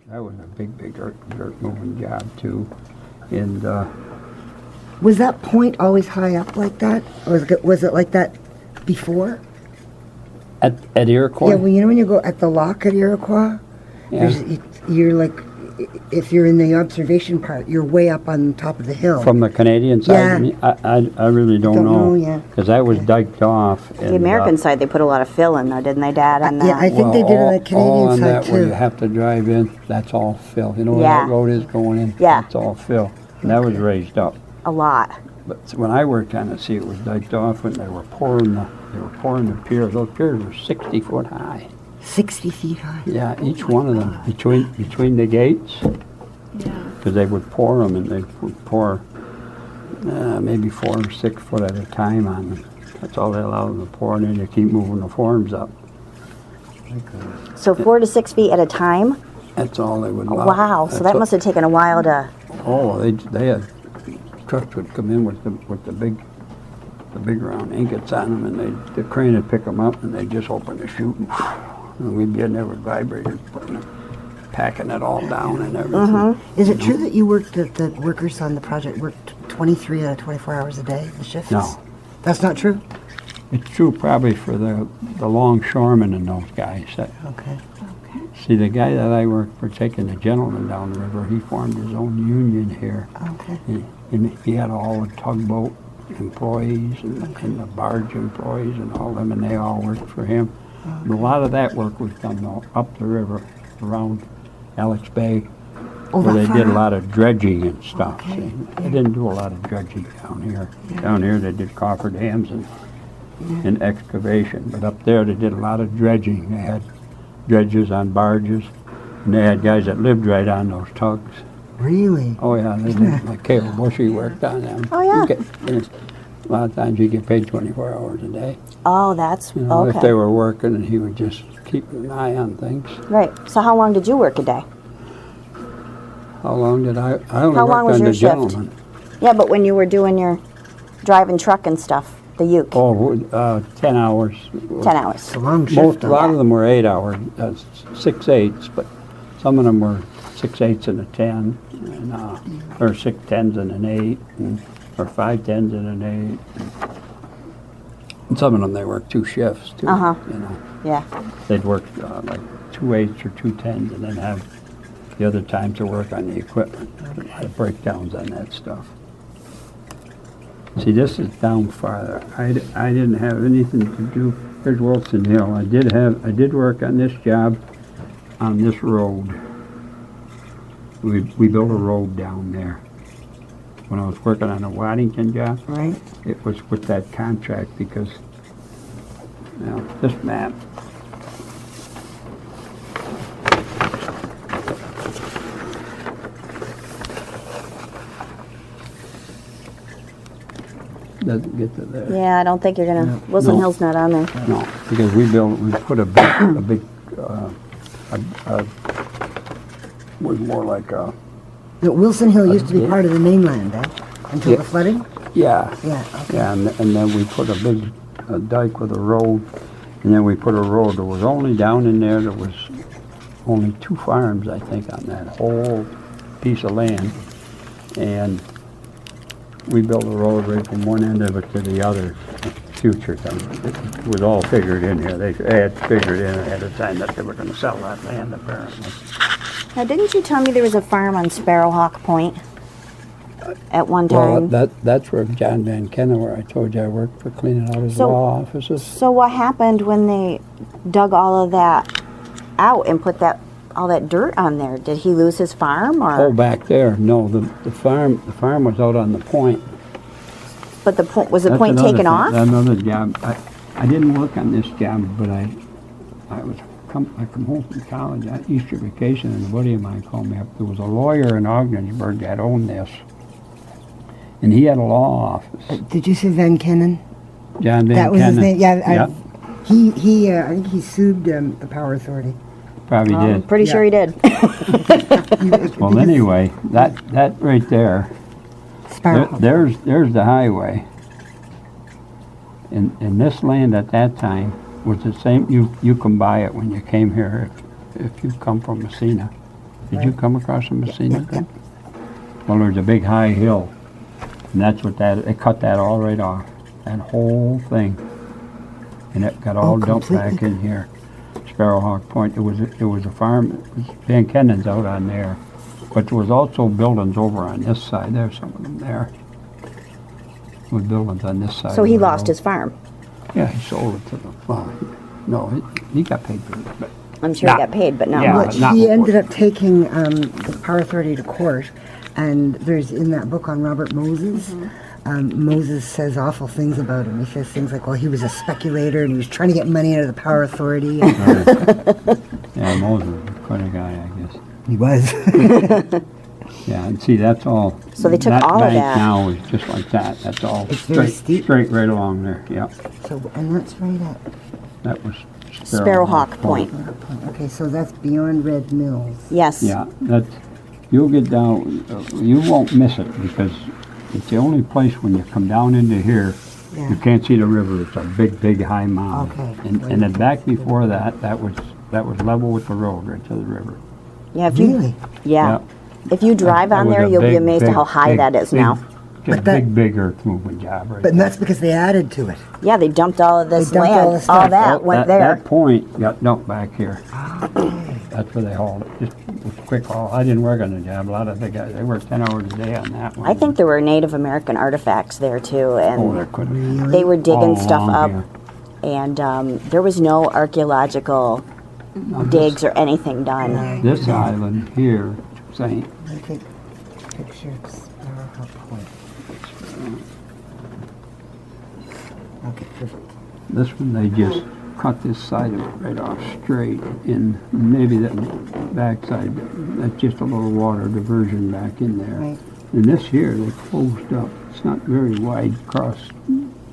was a big dirt moving job too, and Was that point always high up like that? Or was it like that before? at Iroquois. Yeah, well, you know when you go at the lock at Iroquois, Yeah. you're like, if you're in the observation part, you're way up on top of the hill. From the Canadian side, Yeah. I mean, I really don't know. Yeah. Because that was diked off. The American side, they put a lot of fill in, though, didn't they, Dad? On that? Yeah, I think they did on the Canadian all on side that where too. you have to drive in, that's all fill. You know where Yeah. that road is going in? Yeah. That's all fill. And that was raised up. A lot. But when I worked on it, see, it was diked off when they were pouring the piers. Those piers were 60 foot high. 60 feet high. Yeah, each one of them between the gates. Yeah. Because they would pour them, and they would pour maybe 4 or 6 foot at a time on them. That's all they allowed them to pour, and then you keep moving the forms up. So 4 to 6 feet at a time? That's all they would allow. Wow, so that must have taken a while to... Oh, they had trucks would come in with the big round ingots on them, and the crane would pick them up, and they'd just open the chute, and we'd be in there with vibrators, packing it all down and everything. Is it true that you worked, that the workers on the project worked 23 out of 24 hours a day, the shifts? No. That's not true? It's true probably for the longshoremen and those guys. Okay. See, the guy that I worked for taking the gentleman down the river, he formed his own union here. Okay. And he had all the tugboat employees and the barge employees and all them, and they all worked for him. And a lot of that work was done up the river around Alex Bay, where they did a lot of dredging and stuff. Okay. See. They didn't do a lot of dredging down here. Yeah. Down here they did cofferdams and excavation, but up there they did a lot of dredging. They had dredges on barges, and they had guys that lived right on those tugs. Really? Oh yeah, they did. Like Cable Bushy worked on them. Oh, yeah. A lot of times you get paid 24 hours a day. Oh, that's... You know, okay. if they were working, and he would just keep an eye on things. Right. So how long did you work a day? How long did I only How long worked was on your the shift? gentleman. Yeah, but when you were doing your driving truck and stuff, the uke. Oh, 10 hours. 10 hours. It's a long shift. A lot of them were 8 hours, 6/8s, but some of them were 6/8s and a 10, and, or 6 10s and an 8, or 5 10s and an 8. And some of them they worked 2 shifts too. Uh-huh. You know, Yeah. they'd work like 2 8s or 2 10s, and then have the other time to work on the equipment. A lot of breakdowns on that stuff. See, this is down farther. I didn't have anything to do. Here's Wilson Hill. I did work on this job on this road. We built a road down there. When I was working on the Waddington job, Right. it was with that contract because, this map. Doesn't get to there. Yeah, I don't think you're going to... Wilson No. Hill's not on there. No, because we put a big, was more like a, No, Wilson Hill used to be part of the mainland, until Yeah. the flooding? yeah. Yeah, okay. Yeah, and then we put a big dike with a road, and then we put a road. There was only down in there was only 2 farms, I think, on that whole piece of land. And we built a road right from one end of it to the other. Future thing. It was all figured in here. They had figured in ahead of time that they were going to sell that land, apparently. Now, didn't you tell me there was a farm on Sparrowhawk Point at one time? Well, that's where John Van Kenna, where I told you I worked for cleaning out his So- law offices. So what happened when they dug all of that out and put all that dirt on there? Did he lose his farm, or? Oh, back there. No, the farm was out on the point. But was the That's point another taken thing, off? Another job. I didn't work on this job, but I come home from college on Easter vacation, and a buddy of mine called me up. There was a lawyer in Ogdensburg that owned this, and he had a law office. Did you say Van Kennen? John Van That was his Kenna. name? Yeah. Yep, I think he sued the Power Authority. probably I'm did. pretty sure he did. Well, anyway, that right there. Sparrow. There's the highway. And this land at that time was the same. You can buy it when you came here if you come from Messina. Did you come across them and seen it then? Well, there's a big high hill, and that's what they cut that all right off, that whole thing. And it got all dumped back completely. in here. Sparrowhawk Point, it was a farm, Van Kennen's out on there, but there was also buildings over on this side, there's some of them there. With buildings on this side. So he of the lost road. his farm. Yeah, he sold it to the, well, no, he got paid for it, but I'm sure he Not- got paid, but not yeah. much. not He what ended was- up taking the Power Authority to court, and there's in that book on Robert Moses. Moses says awful things about him. He says things like, well, he was a speculator and he was trying to get money out of the Power Authority. Yeah, Moses was quite a guy, I guess. He was. Yeah, and see, that's all. So they took all of bank that. now is just like that. That's all It's very straight, steep. straight right along there. Yeah, So, and that's right at. that was Sparrowhawk Point. Okay, so that's beyond Red Mills. Yes. Yeah, that's. You'll get down. You won't miss it because it's the only place when you come down into here, Yeah. you can't see the river. It's a big, big high mound. Okay. And then back before that, that was level with the road right to the river. Yeah. If you, Really? yeah. If you drive That on was there, a you'll be big, amazed at big, how high big, that is big- now. Just But that- big earth moving job right But there. that's because they added to it. Yeah, they dumped all of this They dumped land. all the stuff. All that went there. That point got dumped back here. That's where they hauled it. Just a quick haul. I didn't work on the job. A lot of the guys, they worked 10 hours a day on that one. I think there were Native American artifacts there too, Oh, and there could be. they were digging All stuff along up. here. And there was no archaeological digs or anything done. This island here, St. I take a picture of Sparrowhawk Point. Okay, perfect. This one, they just cut this side of it right off straight, and maybe that backside, that's just a little water diversion back in there. Right. And this here, they closed up. It's not very wide across.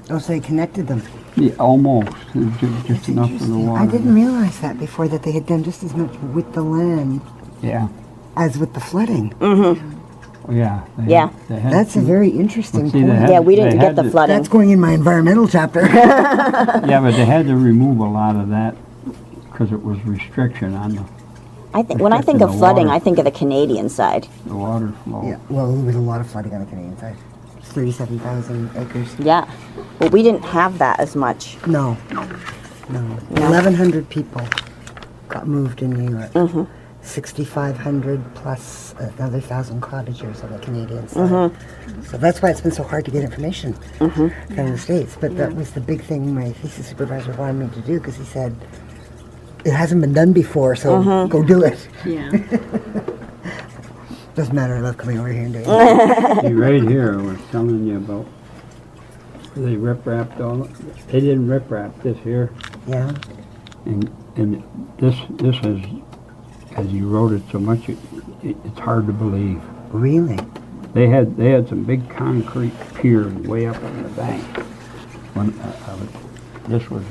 Oh, so they connected them. Yeah, almost. It's just enough for the water. I didn't realize that before, that they had done just as much with the land Yeah. as with the flooding. Oh, yeah. They Yeah. They had That's a to- very interesting See, they point. had- Yeah, we they didn't had get the to- flooding. That's going in my environmental chapter. Yeah, but they had to remove a lot of that because it was restriction on I think when I think Restricting of the flooding, water. I think of the Canadian side. the water flow. Yeah, well, there was a lot of flooding on the Canadian side. 37,000 acres. Yeah, but we didn't have that as much. No. 1,100 people got moved in New York. 6,500 plus another 1,000 cottagers on the Canadian side. So that's why it's been so hard to get information from the States. But that was the big thing my thesis supervisor wanted me to do, because he said, it hasn't been done before, so go do it. Yeah. Doesn't matter, I love coming over here and doing it. See, right here, I was telling you about, they rip-wrapped all, they didn't rip-wrap this here, Yeah. and this is, as you wrote it so much, it's hard to believe. Really? They had some big concrete piers way up on the bank. When this was,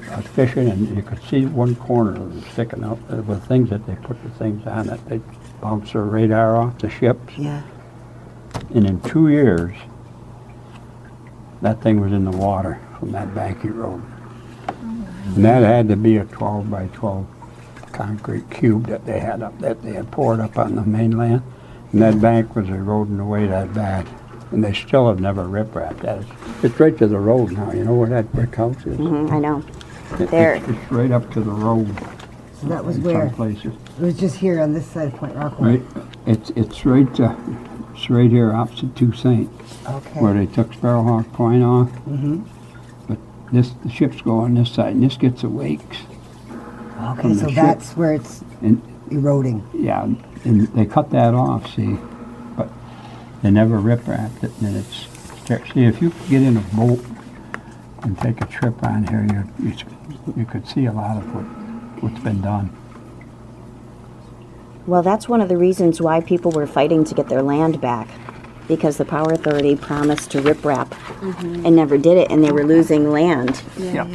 I was fishing, and you could see one corner of it sticking out. There were things that they put the things on that they bounce their radar off the ships. Yeah. And in 2 years, that thing was in the water from that bank he rode. And that had to be a 12 by 12 concrete cube that they had up, that they had poured up on the mainland. And that bank was eroding away that bad. And they still have never rip-wrapped that. It's right to the road now. You know where that brick house is? I know. It- There. It's right up to the road So that was in where? some places. It was just here on this side of Point Rockaway. Right, it's right here opposite Two Saint, Okay. where they took Sparrowhawk Point off. But the ships go on this side, and this gets the wakes. Okay, from so the ship. that's where it's And, eroding. yeah, and they cut that off, see, but they never rip-wrapped it, and it's, see, if you could get in a boat and take a trip on here, you could see a lot of what's been done. Well, that's one of the reasons why people were fighting to get their land back, because the Power Authority promised to riprap and never did it, and they were losing land. Yeah.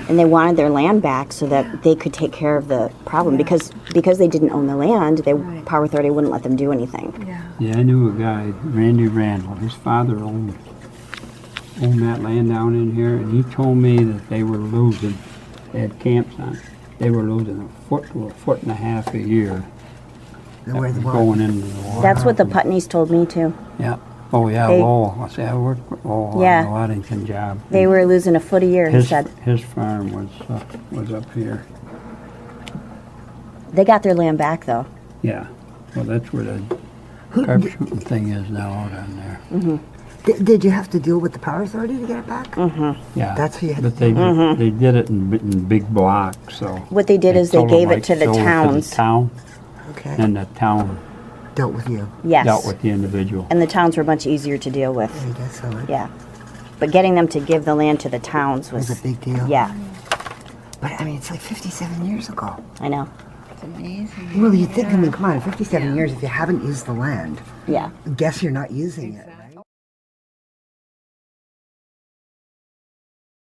And they wanted their land back so that they could take care of the problem, because they didn't own the land, the Right. Power Authority wouldn't let them do anything. Yeah. Yeah, I knew a guy, Randy Randall. His father owned that land down in here, and he told me that they were losing. They had camps on. They were losing a foot to a foot and a half a year Where the water. going into the water. That's what the Putneys told me too. Yeah. Oh, yeah, They- Lowell. I say, I worked with Lowell Yeah. on the Waddington job. They were losing a foot a year, he said. His farm was up here. They got their land back though. Yeah. Well, that's where the carp shooting thing is now out on there. Did you have to deal with the power authority to get it back? Yeah. That's who you had But to they did it in big blocks, so. What they did is they told them, gave it like, to the sold it towns. town, Okay. and the town Dealt with you. Yes. dealt with the individual. And the towns were much easier to deal with. I guess so. Yeah. But getting them to give the land to the towns It was was a big deal. Yeah, But I mean, it's like 57 years ago. I know. It's amazing. Well, you think, I mean, come on, 57 years, if you haven't used the land, Yeah. guess you're not using it.